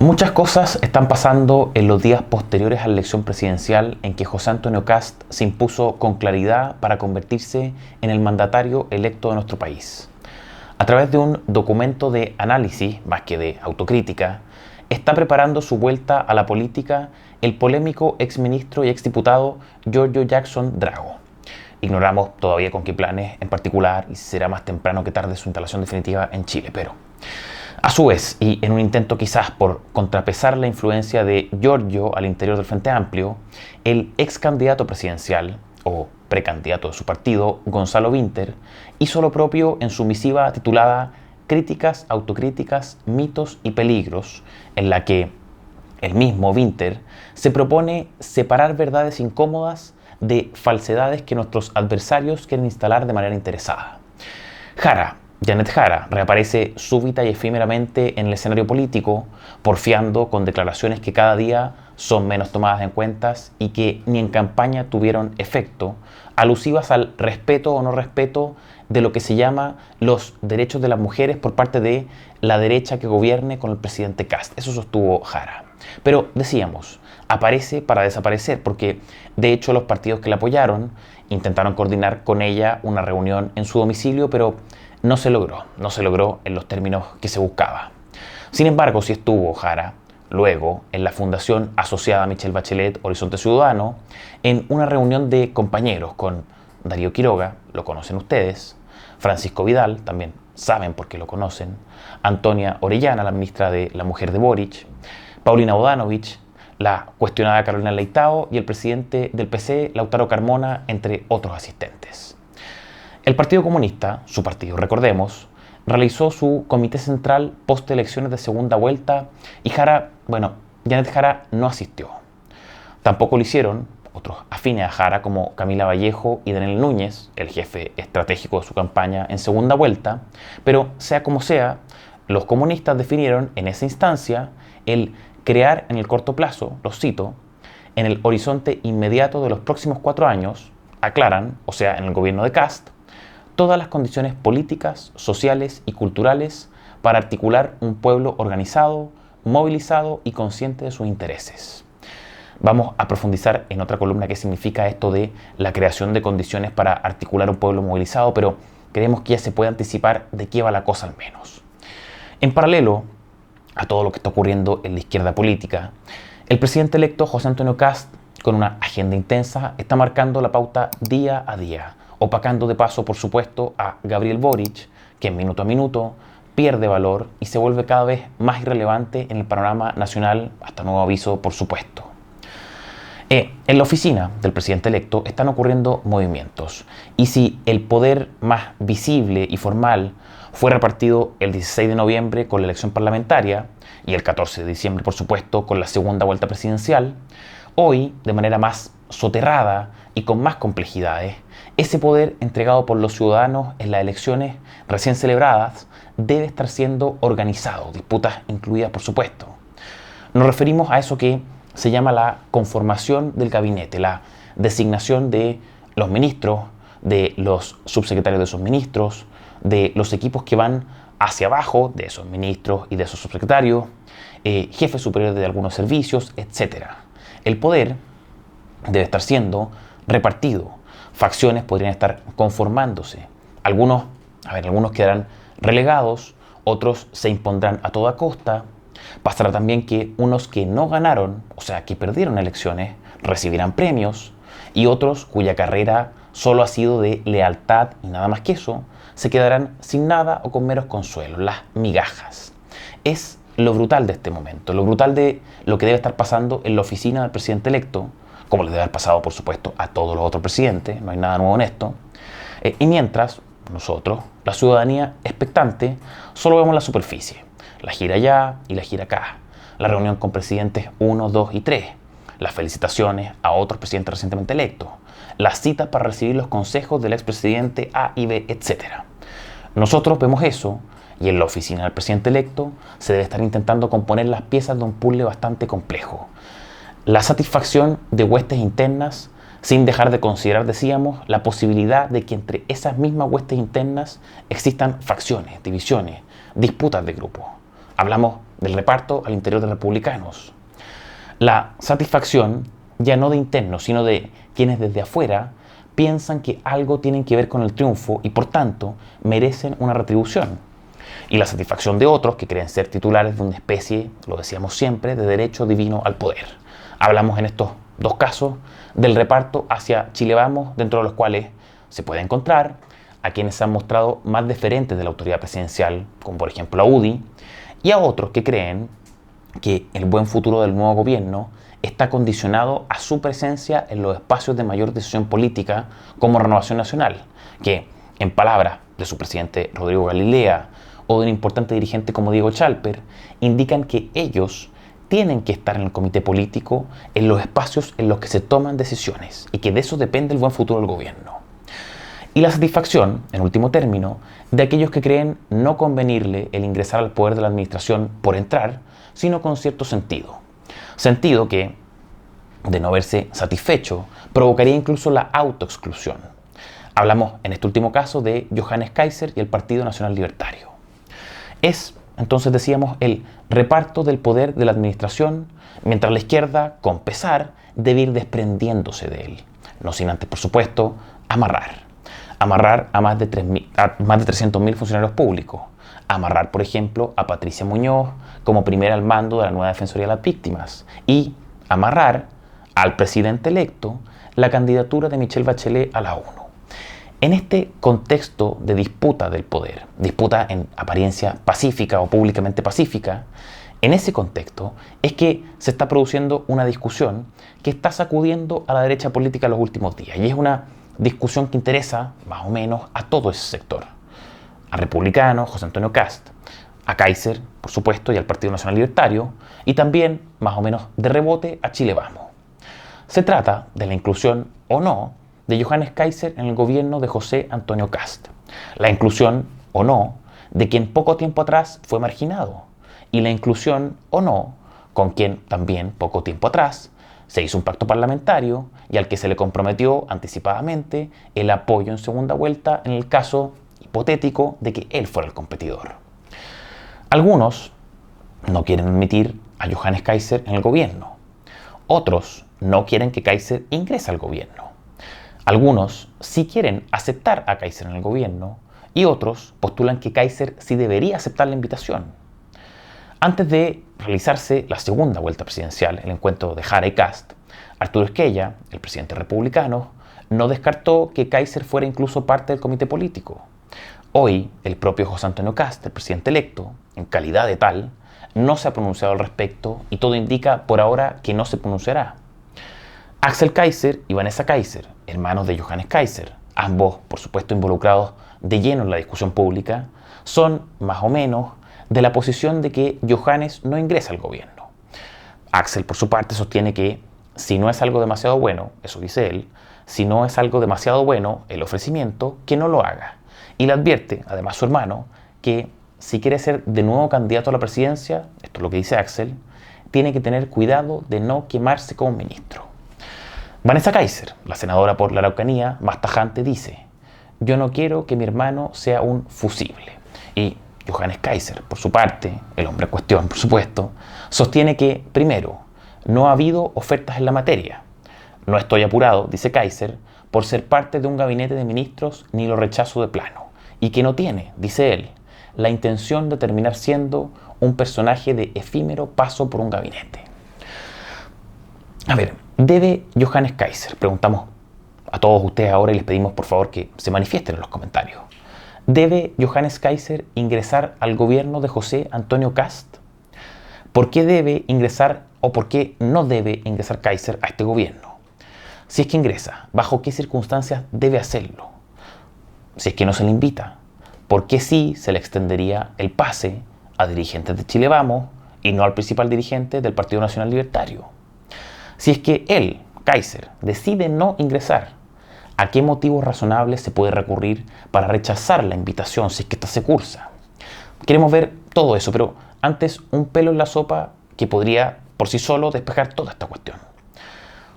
Muchas cosas están pasando en los días posteriores a la elección presidencial en que José Antonio Kast se impuso con claridad para convertirse en el mandatario electo de nuestro país. A través de un documento de análisis, más que de autocrítica, está preparando su vuelta a la política el polémico exministro y exdiputado Giorgio Jackson Drago. Ignoramos todavía con qué planes en particular y si será más temprano que tarde su instalación definitiva en Chile, pero a su vez, y en un intento quizás por contrapesar la influencia de Giorgio al interior del Frente Amplio, el ex candidato presidencial, o precandidato de su partido, Gonzalo Vinter, hizo lo propio en su misiva titulada Críticas, autocríticas, mitos y peligros, en la que el mismo Vinter se propone separar verdades incómodas de falsedades que nuestros adversarios quieren instalar de manera interesada. Janet Jara reaparece súbita y efímeramente en el escenario político, porfiando con declaraciones que cada día son menos tomadas en cuenta y que ni en campaña tuvieron efecto, alusivas al respeto o no respeto de lo que se llama los derechos de las mujeres por parte de la derecha que gobierne con el presidente Kast. Eso sostuvo Jara. Pero decíamos, aparece para desaparecer, porque de hecho los partidos que la apoyaron intentaron coordinar con ella una reunión en su domicilio, pero no se logró en los términos que se buscaba. Sin embargo, sí estuvo Jara luego en la fundación asociada a Michelle Bachelet, Horizonte Ciudadano, en una reunión de compañeros con Darío Quiroga, lo conocen ustedes, Francisco Vidal, también saben por qué lo conocen, Antonia Orellana, la ministra de la Mujer de Boric, Paulina Bodanovich, la cuestionada Carolina Leitao y el presidente del PC, Lautaro Carmona, entre otros asistentes. El Partido Comunista, su partido recordemos, realizó su comité central post-elecciones de segunda vuelta y Janet Jara no asistió. Tampoco lo hicieron otros afines a Jara como Camila Vallejo y Daniel Núñez, el jefe estratégico de su campaña en segunda vuelta, pero sea como sea, los comunistas definieron en esa instancia el crear en el corto plazo, los cito, en el horizonte inmediato de los próximos 4 años, aclaran, o sea, en el gobierno de Kast, todas las condiciones políticas, sociales y culturales para articular un pueblo organizado, movilizado y consciente de sus intereses. Vamos a profundizar en otra columna qué significa esto de la creación de condiciones para articular un pueblo movilizado, pero creemos que ya se puede anticipar de qué va la cosa al menos. En paralelo a todo lo que está ocurriendo en la izquierda política, el presidente electo José Antonio Kast, con una agenda intensa, está marcando la pauta día a día, opacando de paso, por supuesto, a Gabriel Boric, que minuto a minuto pierde valor y se vuelve cada vez más irrelevante en el panorama nacional, hasta nuevo aviso, por supuesto. En la oficina del presidente electo están ocurriendo movimientos, y si el poder más visible y formal fue repartido el 16 de noviembre con la elección parlamentaria y el 14 de diciembre, por supuesto, con la segunda vuelta presidencial, hoy, de manera más soterrada y con más complejidades, ese poder entregado por los ciudadanos en las elecciones recién celebradas debe estar siendo organizado, disputas incluidas por supuesto. Nos referimos a eso que se llama la conformación del gabinete, la designación de los ministros, de los subsecretarios de esos ministros, de los equipos que van hacia abajo de esos ministros y de esos subsecretarios, jefes superiores de algunos servicios, etc. El poder debe estar siendo repartido. Facciones podrían estar conformándose. Algunos quedarán relegados, otros se impondrán a toda costa. Pasará también que unos que no ganaron, o sea, que perdieron elecciones, recibirán premios, y otros cuya carrera solo ha sido de lealtad y nada más que eso, se quedarán sin nada o con meros consuelos, las migajas. Es lo brutal de este momento, lo brutal de lo que debe estar pasando en la oficina del presidente electo, como le debe haber pasado, por supuesto, a todos los otros presidentes, no hay nada nuevo en esto. Y mientras, nosotros, la ciudadanía expectante, solo vemos la superficie, la gira allá y la gira acá, la reunión con presidentes 1, 2 y 3, las felicitaciones a otros presidentes recientemente electos, las citas para recibir los consejos del expresidente A y B, etc. Nosotros vemos eso y en la oficina del presidente electo se debe estar intentando componer las piezas de un puzzle bastante complejo. La satisfacción de huestes internas sin dejar de considerar, decíamos, la posibilidad de que entre esas mismas huestes internas existan facciones, divisiones, disputas de grupo. Hablamos del reparto al interior de republicanos. La satisfacción ya no de internos, sino de quienes desde afuera piensan que algo tienen que ver con el triunfo y por tanto merecen una retribución. Y la satisfacción de otros que creen ser titulares de una especie, lo decíamos siempre, de derecho divino al poder. Hablamos en estos dos casos del reparto hacia Chile Vamos, dentro de los cuales se puede encontrar a quienes se han mostrado más deferentes de la autoridad presidencial, como por ejemplo a UDI, y a otros que creen que el buen futuro del nuevo gobierno está condicionado a su presencia en los espacios de mayor decisión política como Renovación Nacional, que, en palabras de su presidente Rodrigo Galilea o de un importante dirigente como Diego Chalper, indican que ellos tienen que estar en el comité político en los espacios en los que se toman decisiones y que de eso depende el buen futuro del gobierno. Y la satisfacción, en último término, de aquellos que creen no convenirle el ingresar al poder de la administración por entrar, sino con cierto sentido. Sentido que, de no verse satisfecho, provocaría incluso la autoexclusión. Hablamos en este último caso de Johannes Kaiser y el Partido Nacional Libertario. Es, entonces decíamos, el reparto del poder de la administración, mientras la izquierda, con pesar, debe ir desprendiéndose de él. No sin antes, por supuesto, amarrar a más de 300.000 funcionarios públicos. Amarrar, por ejemplo, a Patricia Muñoz como primera al mando de la nueva Defensoría de las Víctimas. Y amarrar al presidente electo la candidatura de Michelle Bachelet a la ONU. En este contexto de disputa del poder, disputa en apariencia pacífica o públicamente pacífica, en ese contexto es que se está produciendo una discusión que está sacudiendo a la derecha política en los últimos días. Y es una discusión que interesa más o menos a todo ese sector. A republicanos, José Antonio Kast, a Kaiser, por supuesto, y al Partido Nacional Libertario, y también, más o menos de rebote, a Chile Vamos. Se trata de la inclusión o no de Johannes Kaiser en el gobierno de José Antonio Kast. La inclusión o no de quien poco tiempo atrás fue marginado. Y la inclusión o no con quien también poco tiempo atrás se hizo un pacto parlamentario y al que se le comprometió anticipadamente el apoyo en segunda vuelta en el caso hipotético de que él fuera el competidor. Algunos no quieren admitir a Johannes Kaiser en el gobierno. Otros no quieren que Kaiser ingrese al gobierno. Algunos sí quieren aceptar a Kaiser en el gobierno y otros postulan que Kaiser sí debería aceptar la invitación. Antes de realizarse la segunda vuelta presidencial, el encuentro de Jara y Kast, Arturo Esquella, el presidente republicano, no descartó que Kaiser fuera incluso parte del comité político. Hoy, el propio José Antonio Kast, el presidente electo, en calidad de tal, no se ha pronunciado al respecto y todo indica por ahora que no se pronunciará. Axel Kaiser y Vanessa Kaiser, hermanos de Johannes Kaiser, ambos, por supuesto, involucrados de lleno en la discusión pública, son más o menos de la posición de que Johannes no ingresa al gobierno. Axel, por su parte, sostiene que si no es algo demasiado bueno, eso dice él, si no es algo demasiado bueno el ofrecimiento, que no lo haga. Y le advierte, además su hermano, que si quiere ser de nuevo candidato a la presidencia, esto es lo que dice Axel, tiene que tener cuidado de no quemarse como ministro. Vanessa Kaiser, la senadora por la Araucanía, más tajante, dice: yo no quiero que mi hermano sea un fusible. Y Johannes Kaiser, por su parte, el hombre en cuestión, por supuesto, sostiene que, primero, no ha habido ofertas en la materia. No estoy apurado, dice Kaiser, por ser parte de un gabinete de ministros ni lo rechazo de plano. Y que no tiene, dice él, la intención de terminar siendo un personaje de efímero paso por un gabinete. A ver, ¿debe Johannes Kaiser? Preguntamos a todos ustedes ahora y les pedimos por favor que se manifiesten en los comentarios. ¿Debe Johannes Kaiser ingresar al gobierno de José Antonio Kast? ¿Por qué debe ingresar o por qué no debe ingresar Kaiser a este gobierno? Si es que ingresa, ¿bajo qué circunstancias debe hacerlo? Si es que no se le invita, ¿por qué sí se le extendería el pase a dirigentes de Chile Vamos y no al principal dirigente del Partido Nacional Libertario? Si es que él, Kaiser, decide no ingresar, ¿a qué motivos razonables se puede recurrir para rechazar la invitación si es que ésta se cursa? Queremos ver todo eso, pero antes un pelo en la sopa que podría por sí solo despejar toda esta cuestión.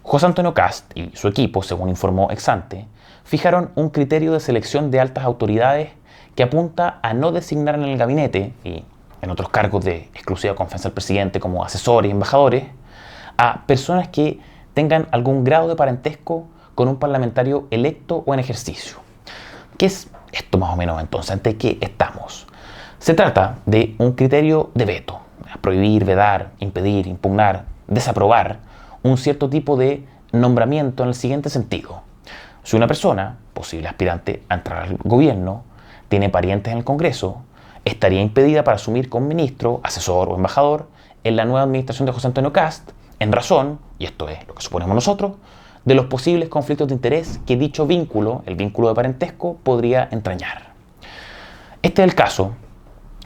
José Antonio Kast y su equipo, según informó ex ante, fijaron un criterio de selección de altas autoridades que apunta a no designar en el gabinete y, en otros cargos de exclusiva confianza del presidente como asesores y embajadores, a personas que tengan algún grado de parentesco con un parlamentario electo o en ejercicio. ¿Qué es esto más o menos entonces? ¿Ante qué estamos? Se trata de un criterio de veto, prohibir, vedar, impedir, impugnar, desaprobar un cierto tipo de nombramiento en el siguiente sentido. Si una persona, posible aspirante a entrar al gobierno, tiene parientes en el Congreso, estaría impedida para asumir como ministro, asesor o embajador en la nueva administración de José Antonio Kast, en razón, y esto es lo que suponemos nosotros, de los posibles conflictos de interés que dicho vínculo, el vínculo de parentesco, podría entrañar. Este es el caso,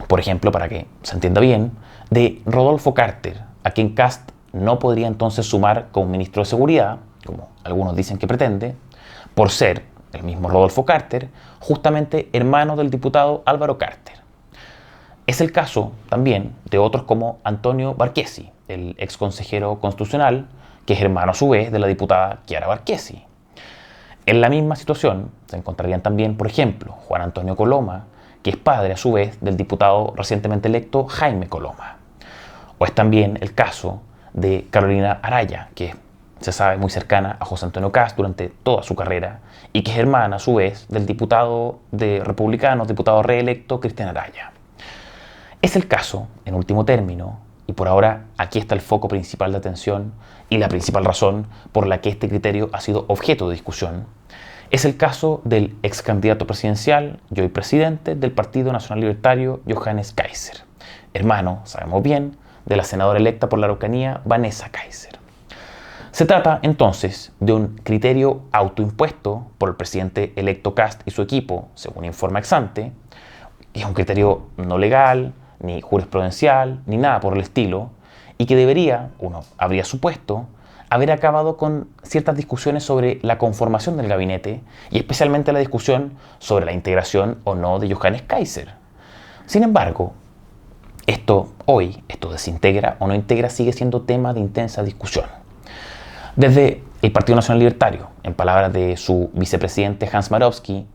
por ejemplo, para que se entienda bien, de Rodolfo Carter, a quien Kast no podría entonces sumar como ministro de Seguridad, como algunos dicen que pretende, por ser el mismo Rodolfo Carter, justamente hermano del diputado Álvaro Carter. Es el caso también de otros como Antonio Barquesi, el ex consejero constitucional, que es hermano a su vez de la diputada Chiara Barquesi. En la misma situación se encontrarían también, por ejemplo, Juan Antonio Coloma, que es padre a su vez del diputado recientemente electo Jaime Coloma. O es también el caso de Carolina Araya, que se sabe muy cercana a José Antonio Kast durante toda su carrera y que es hermana a su vez del diputado de Republicanos, diputado reelecto Cristian Araya. Es el caso, en último término, y por ahora aquí está el foco principal de atención y la principal razón por la que este criterio ha sido objeto de discusión, es el caso del ex candidato presidencial y hoy presidente del Partido Nacional Libertario, Johannes Kaiser, hermano, sabemos bien, de la senadora electa por la Araucanía, Vanessa Kaiser. Se trata entonces de un criterio autoimpuesto por el presidente electo Kast y su equipo, según informa ex ante, y es un criterio no legal, ni jurisprudencial, ni nada por el estilo, y que debería, uno habría supuesto, haber acabado con ciertas discusiones sobre la conformación del gabinete y especialmente la discusión sobre la integración o no de Johannes Kaiser. Sin embargo, esto de si integra o no integra, sigue siendo tema de intensa discusión. Desde el Partido Nacional Libertario, en palabras de su vicepresidente Hans Marowski,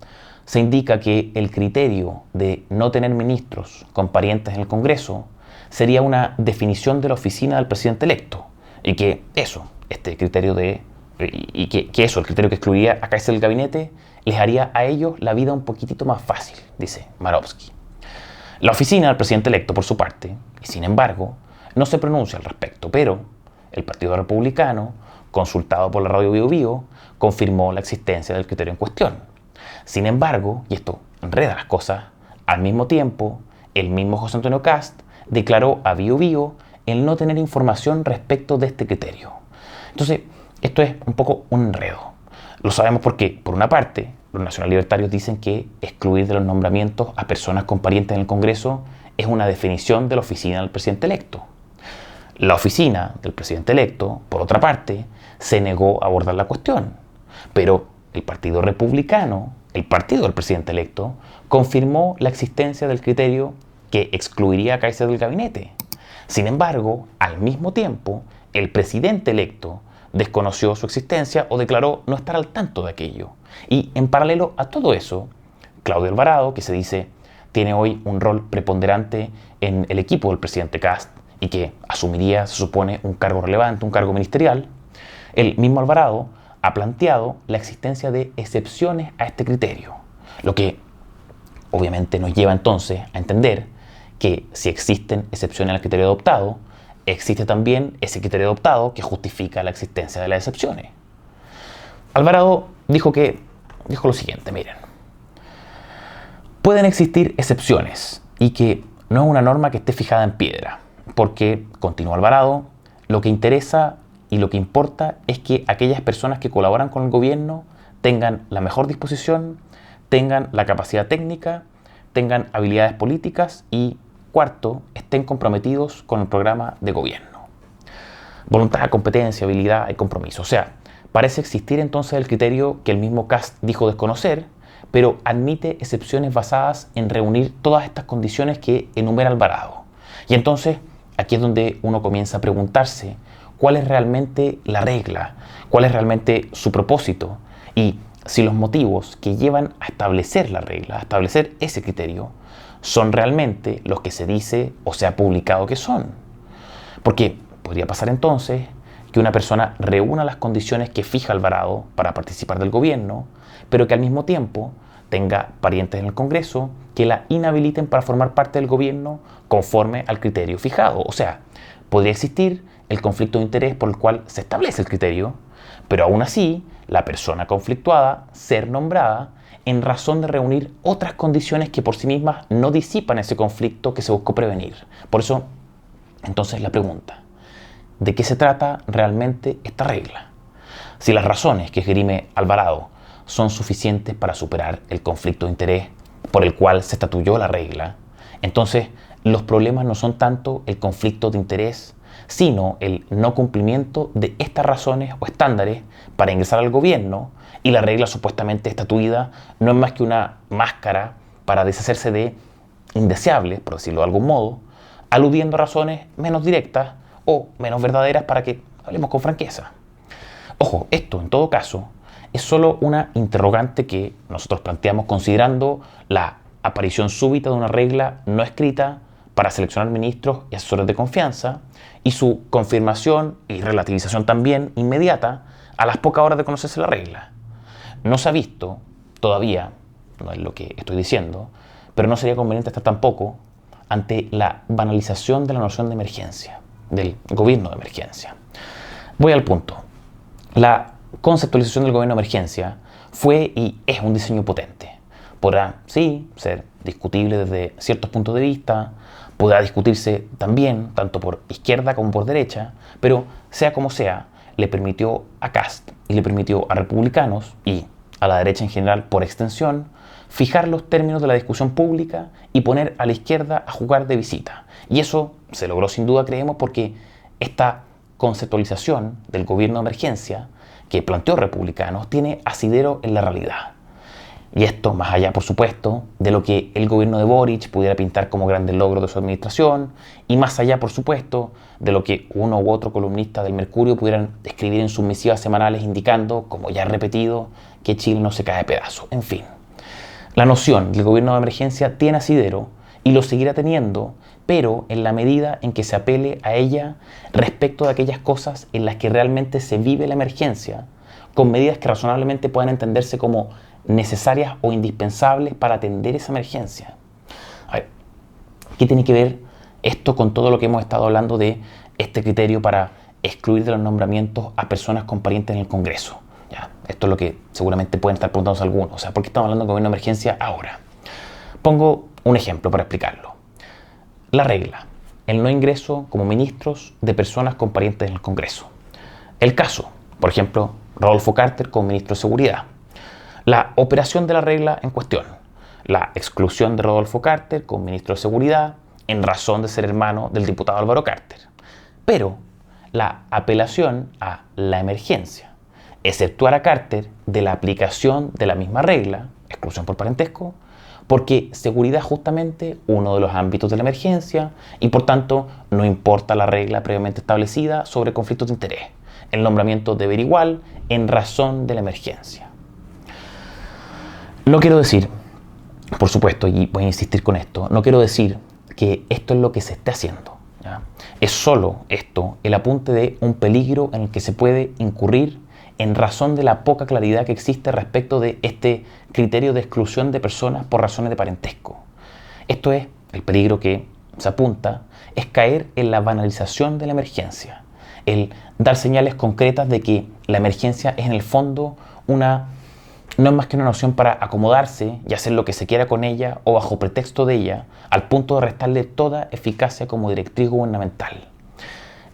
se indica que el criterio de no tener ministros con parientes en el Congreso sería una definición de la oficina del presidente electo y que el criterio que excluiría a Kaiser del gabinete les haría a ellos la vida un poquitito más fácil, dice Marowski. La oficina del presidente electo, por su parte, y sin embargo, no se pronuncia al respecto, pero el Partido Republicano, consultado por la radio Bio Bio, confirmó la existencia del criterio en cuestión. Sin embargo, y esto enreda las cosas, al mismo tiempo, el mismo José Antonio Kast declaró a Bio Bio el no tener información respecto de este criterio. Entonces, esto es un poco un enredo. Lo sabemos porque, por una parte, los nacional libertarios dicen que excluir de los nombramientos a personas con parientes en el Congreso es una definición de la oficina del presidente electo. La oficina del presidente electo, por otra parte, se negó a abordar la cuestión, pero el Partido Republicano, el partido del presidente electo, confirmó la existencia del criterio que excluiría a Kaiser del gabinete. Sin embargo, al mismo tiempo, el presidente electo desconoció su existencia o declaró no estar al tanto de aquello. Y en paralelo a todo eso, Claudio Alvarado, que se dice tiene hoy un rol preponderante en el equipo del presidente Kast y que asumiría, se supone, un cargo relevante, un cargo ministerial, el mismo Alvarado ha planteado la existencia de excepciones a este criterio, lo que obviamente nos lleva entonces a entender que si existen excepciones al criterio adoptado, existe también ese criterio adoptado que justifica la existencia de las excepciones. Alvarado dijo lo siguiente, miren, pueden existir excepciones y que no es una norma que esté fijada en piedra, porque, continuó Alvarado, lo que interesa y lo que importa es que aquellas personas que colaboran con el gobierno tengan la mejor disposición, tengan la capacidad técnica, tengan habilidades políticas y, cuarto, estén comprometidos con el programa de gobierno. Voluntad, competencia, habilidad y compromiso. O sea, parece existir entonces el criterio que el mismo Kast dijo desconocer, pero admite excepciones basadas en reunir todas estas condiciones que enumera Alvarado. Y entonces, aquí es donde uno comienza a preguntarse cuál es realmente la regla, cuál es realmente su propósito y si los motivos que llevan a establecer la regla, a establecer ese criterio, son realmente los que se dice o se ha publicado que son. Porque podría pasar entonces que una persona reúna las condiciones que fija Alvarado para participar del gobierno, pero que al mismo tiempo tenga parientes en el Congreso que la inhabiliten para formar parte del gobierno conforme al criterio fijado. O sea, podría existir el conflicto de interés por el cual se establece el criterio, pero aún así la persona conflictuada ser nombrada en razón de reunir otras condiciones que por sí mismas no disipan ese conflicto que se buscó prevenir. Por eso, entonces la pregunta, ¿de qué se trata realmente esta regla? Si las razones que esgrime Alvarado son suficientes para superar el conflicto de interés por el cual se estatuyó la regla, entonces los problemas no son tanto el conflicto de interés, sino el no cumplimiento de estas razones o estándares para ingresar al gobierno, y la regla supuestamente estatuida no es más que una máscara para deshacerse de indeseables, por decirlo de algún modo, aludiendo a razones menos directas o menos verdaderas para que hablemos con franqueza. Ojo, esto en todo caso es solo una interrogante que nosotros planteamos considerando la aparición súbita de una regla no escrita para seleccionar ministros y asesores de confianza y su confirmación y relativización también inmediata a las pocas horas de conocerse la regla. No se ha visto todavía, no es lo que estoy diciendo, pero no sería conveniente estar tampoco ante la banalización de la noción de emergencia, del gobierno de emergencia. Voy al punto. La conceptualización del gobierno de emergencia fue y es un diseño potente. Podrá, sí, ser discutible desde ciertos puntos de vista, podrá discutirse también, tanto por izquierda como por derecha, pero sea como sea, le permitió a Kast y le permitió a republicanos y a la derecha en general por extensión fijar los términos de la discusión pública y poner a la izquierda a jugar de visita. Y eso se logró sin duda, creemos, porque esta conceptualización del gobierno de emergencia que planteó republicanos tiene asidero en la realidad. Y esto más allá, por supuesto, de lo que el gobierno de Boric pudiera pintar como grandes logros de su administración, y más allá, por supuesto, de lo que uno u otro columnista del Mercurio pudieran escribir en sus misivas semanales indicando, como ya he repetido, que Chile no se cae de pedazos. En fin, la noción del gobierno de emergencia tiene asidero y lo seguirá teniendo, pero en la medida en que se apele a ella respecto de aquellas cosas en las que realmente se vive la emergencia, con medidas que razonablemente puedan entenderse como necesarias o indispensables para atender esa emergencia. A ver, ¿qué tiene que ver esto con todo lo que hemos estado hablando de este criterio para excluir de los nombramientos a personas con parientes en el Congreso? Ya, esto es lo que seguramente pueden estar preguntándose algunos. O sea, ¿por qué estamos hablando de gobierno de emergencia ahora? Pongo un ejemplo para explicarlo. La regla, el no ingreso como ministros de personas con parientes en el Congreso. El caso, por ejemplo, Rodolfo Carter como ministro de Seguridad. La operación de la regla en cuestión, la exclusión de Rodolfo Carter como ministro de Seguridad en razón de ser hermano del diputado Álvaro Carter. Pero la apelación a la emergencia, exceptuar a Carter de la aplicación de la misma regla, exclusión por parentesco, porque seguridad es justamente uno de los ámbitos de la emergencia y por tanto no importa la regla previamente establecida sobre conflictos de interés. El nombramiento debe ir igual en razón de la emergencia. No quiero decir, por supuesto, y voy a insistir con esto, no quiero decir que esto es lo que se esté haciendo, ¿ya? Es solo esto el apunte de un peligro en el que se puede incurrir en razón de la poca claridad que existe respecto de este criterio de exclusión de personas por razones de parentesco. Esto es, el peligro que se apunta, es caer en la banalización de la emergencia, el dar señales concretas de que la emergencia es en el fondo no es más que una noción para acomodarse y hacer lo que se quiera con ella o bajo pretexto de ella, al punto de restarle toda eficacia como directriz gubernamental.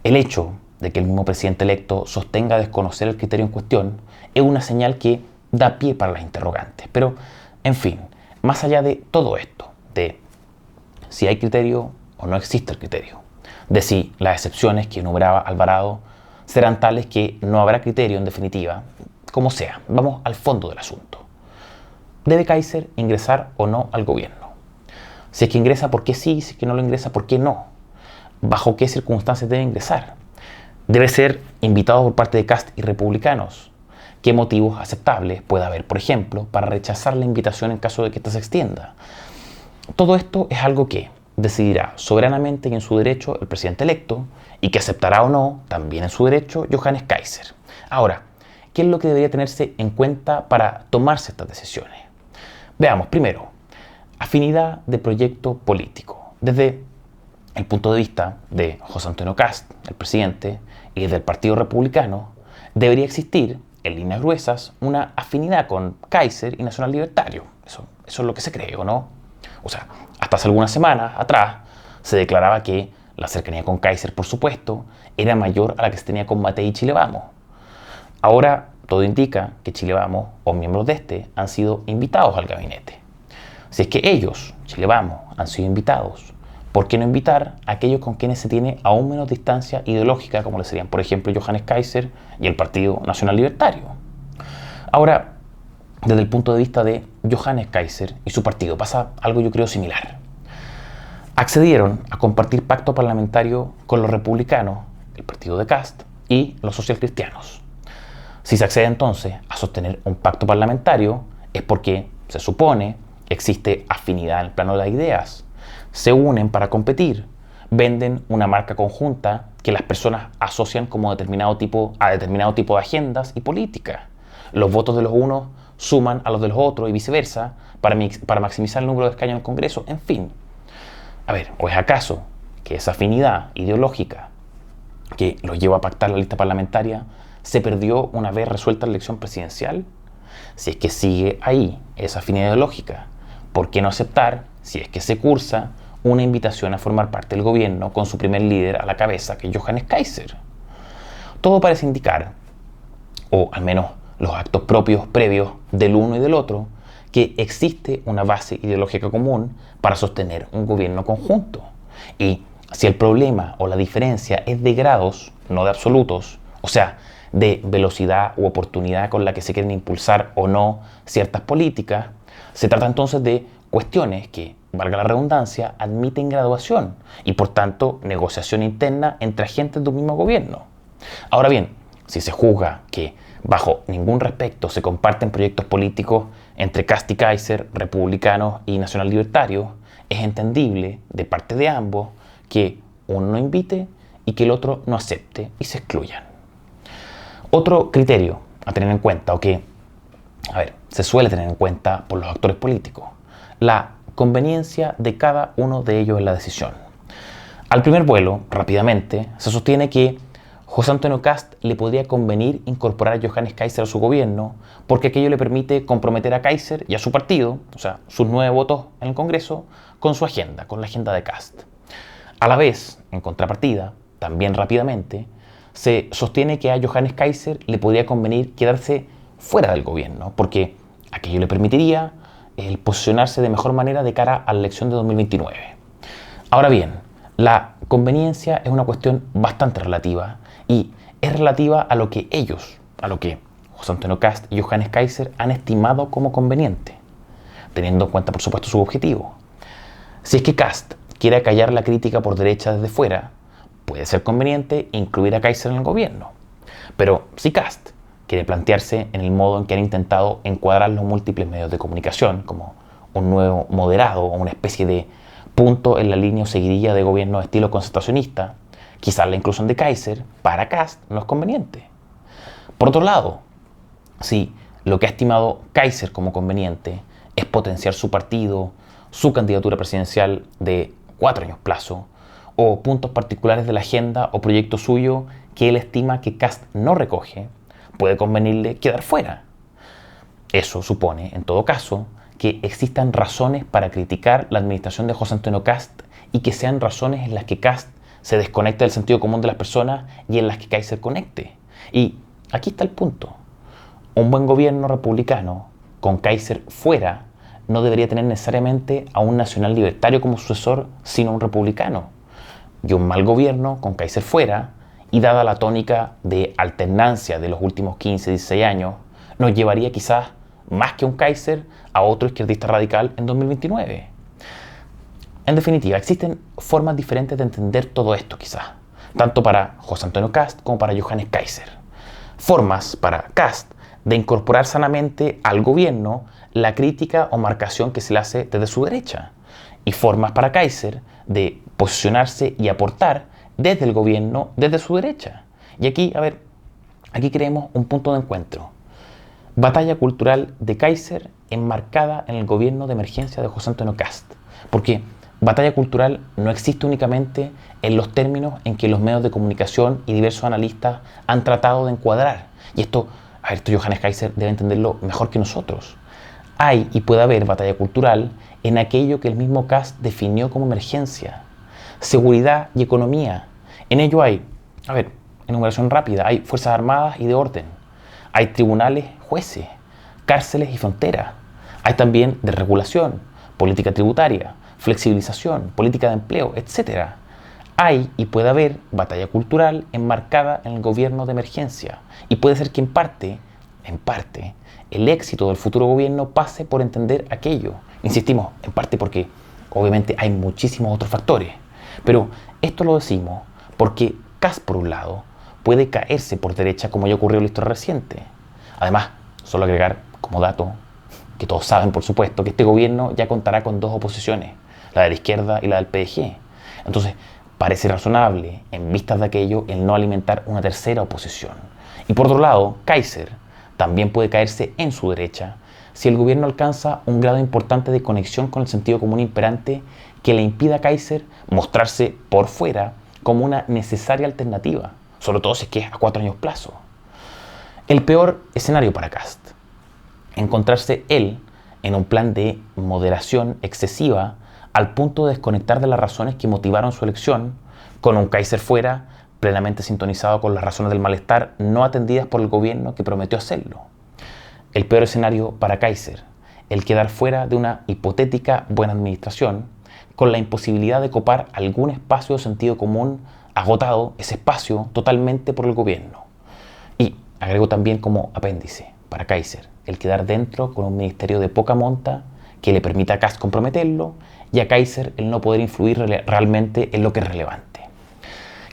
El hecho de que el mismo presidente electo sostenga desconocer el criterio en cuestión es una señal que da pie para las interrogantes. Pero, en fin, más allá de todo esto, de si hay criterio o no existe el criterio, de si las excepciones que enumeraba Alvarado serán tales que no habrá criterio en definitiva, como sea, vamos al fondo del asunto. ¿Debe Kaiser ingresar o no al gobierno? Si es que ingresa, ¿por qué sí? Si es que no lo ingresa, ¿por qué no? ¿Bajo qué circunstancias debe ingresar? ¿Debe ser invitado por parte de Kast y republicanos? ¿Qué motivos aceptables puede haber, por ejemplo, para rechazar la invitación en caso de que ésta se extienda? Todo esto es algo que decidirá soberanamente y en su derecho el presidente electo y que aceptará o no también en su derecho Johannes Kaiser. Ahora, ¿qué es lo que debería tenerse en cuenta para tomarse estas decisiones? Veamos, primero, afinidad de proyecto político. Desde el punto de vista de José Antonio Kast, el presidente, y desde el Partido Republicano, debería existir, en líneas gruesas, una afinidad con Kaiser y Nacional Libertario. Eso es lo que se cree, ¿o no? O sea, hasta hace algunas semanas atrás se declaraba que la cercanía con Kaiser, por supuesto, era mayor a la que se tenía con Matei y Chile Vamos. Ahora todo indica que Chile Vamos, o miembros de este, han sido invitados al gabinete. Si es que ellos, Chile Vamos, han sido invitados, ¿por qué no invitar a aquellos con quienes se tiene aún menos distancia ideológica, como le serían, por ejemplo, Johannes Kaiser y el Partido Nacional Libertario? Ahora, desde el punto de vista de Johannes Kaiser y su partido, pasa algo yo creo similar. Accedieron a compartir pacto parlamentario con los republicanos, el partido de Kast, y los socialcristianos. Si se accede entonces a sostener un pacto parlamentario, es porque, se supone, existe afinidad en el plano de las ideas. Se unen para competir, venden una marca conjunta que las personas asocian como a determinado tipo de agendas y políticas. Los votos de los unos suman a los de los otros y viceversa para maximizar el número de escaños en el Congreso, en fin. A ver, ¿o es acaso que esa afinidad ideológica que los lleva a pactar la lista parlamentaria se perdió una vez resuelta la elección presidencial? Si es que sigue ahí esa afinidad ideológica, ¿por qué no aceptar, si es que se cursa, una invitación a formar parte del gobierno con su primer líder a la cabeza, que es Johannes Kaiser? Todo parece indicar, o al menos los actos propios previos del uno y del otro, que existe una base ideológica común para sostener un gobierno conjunto. Y si el problema o la diferencia es de grados, no de absolutos, o sea, de velocidad u oportunidad con la que se quieren impulsar o no ciertas políticas, se trata entonces de cuestiones que, valga la redundancia, admiten graduación y por tanto negociación interna entre agentes de un mismo gobierno. Ahora bien, si se juzga que bajo ningún respecto se comparten proyectos políticos entre Kast y Kaiser, republicanos y nacional libertarios, es entendible de parte de ambos que uno no invite y que el otro no acepte y se excluyan. Otro criterio a tener en cuenta, o que, se suele tener en cuenta por los actores políticos, la conveniencia de cada uno de ellos en la decisión. Al primer vuelo, rápidamente, se sostiene que José Antonio Kast le podría convenir incorporar a Johannes Kaiser a su gobierno porque aquello le permite comprometer a Kaiser y a su partido, o sea, sus 9 votos en el Congreso, con su agenda, con la agenda de Kast. A la vez, en contrapartida, también rápidamente, se sostiene que a Johannes Kaiser le podría convenir quedarse fuera del gobierno porque aquello le permitiría el posicionarse de mejor manera de cara a la elección de 2029. Ahora bien, la conveniencia es una cuestión bastante relativa y es relativa a lo que ellos, a lo que José Antonio Kast y Johannes Kaiser han estimado como conveniente, teniendo en cuenta por supuesto su objetivo. Si es que Kast quiere acallar la crítica por derecha desde fuera, puede ser conveniente incluir a Kaiser en el gobierno. Pero si Kast quiere plantearse en el modo en que han intentado encuadrar los múltiples medios de comunicación, como un nuevo moderado o una especie de punto en la línea o seguidilla de gobierno de estilo concentracionista, quizás la inclusión de Kaiser para Kast no es conveniente. Por otro lado, si lo que ha estimado Kaiser como conveniente es potenciar su partido, su candidatura presidencial de 4 años plazo, o puntos particulares de la agenda o proyecto suyo que él estima que Kast no recoge, puede convenirle quedar fuera. Eso supone, en todo caso, que existan razones para criticar la administración de José Antonio Kast y que sean razones en las que Kast se desconecta del sentido común de las personas y en las que Kaiser conecte. Y aquí está el punto. Un buen gobierno republicano con Kaiser fuera no debería tener necesariamente a un nacional libertario como sucesor, sino a un republicano. Y un mal gobierno con Kaiser fuera, y dada la tónica de alternancia de los últimos 15, 16 años, nos llevaría quizás más que un Kaiser a otro izquierdista radical en 2029. En definitiva, existen formas diferentes de entender todo esto quizás, tanto para José Antonio Kast como para Johannes Kaiser. Formas para Kast de incorporar sanamente al gobierno la crítica o marcación que se le hace desde su derecha. y formas para Kaiser de posicionarse y aportar desde el gobierno, desde su derecha. Y aquí, aquí creemos un punto de encuentro. Batalla cultural de Kaiser enmarcada en el gobierno de emergencia de José Antonio Kast. Porque batalla cultural no existe únicamente en los términos en que los medios de comunicación y diversos analistas han tratado de encuadrar. Y esto Johannes Kaiser debe entenderlo mejor que nosotros. Hay y puede haber batalla cultural en aquello que el mismo Kast definió como emergencia. Seguridad y economía. En ello hay, enumeración rápida, hay fuerzas armadas y de orden. Hay tribunales, jueces, cárceles y fronteras. Hay también desregulación, política tributaria, flexibilización, política de empleo, etc. Hay y puede haber batalla cultural enmarcada en el gobierno de emergencia. Y puede ser que en parte, el éxito del futuro gobierno pase por entender aquello. Insistimos, en parte porque obviamente hay muchísimos otros factores. Pero esto lo decimos porque Kast, por un lado, puede caerse por derecha como ya ocurrió en la historia reciente. Además, solo agregar como dato, que todos saben por supuesto, que este gobierno ya contará con dos oposiciones, la de la izquierda y la del PDG. Entonces, parece razonable, en vistas de aquello, el no alimentar una tercera oposición. Y por otro lado, Kaiser también puede caerse en su derecha si el gobierno alcanza un grado importante de conexión con el sentido común imperante que le impida a Kaiser mostrarse por fuera como una necesaria alternativa, sobre todo si es que es a 4 años plazo. El peor escenario para Kast: encontrarse él en un plan de moderación excesiva al punto de desconectar de las razones que motivaron su elección, con un Kaiser fuera plenamente sintonizado con las razones del malestar no atendidas por el gobierno que prometió hacerlo. El peor escenario para Kaiser: el quedar fuera de una hipotética buena administración, con la imposibilidad de copar algún espacio de sentido común, agotado ese espacio totalmente por el gobierno. Y agrego también como apéndice para Kaiser el quedar dentro con un ministerio de poca monta que le permita a Kast comprometerlo y a Kaiser el no poder influir realmente en lo que es relevante.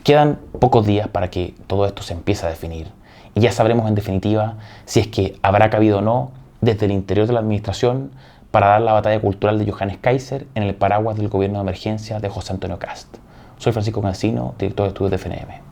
Quedan pocos días para que todo esto se empiece a definir y ya sabremos en definitiva si es que habrá cabido o no desde el interior de la administración para dar la batalla cultural de Johannes Kaiser en el paraguas del gobierno de emergencia de José Antonio Kast. Soy Francisco Cancino, director de estudios de FNM.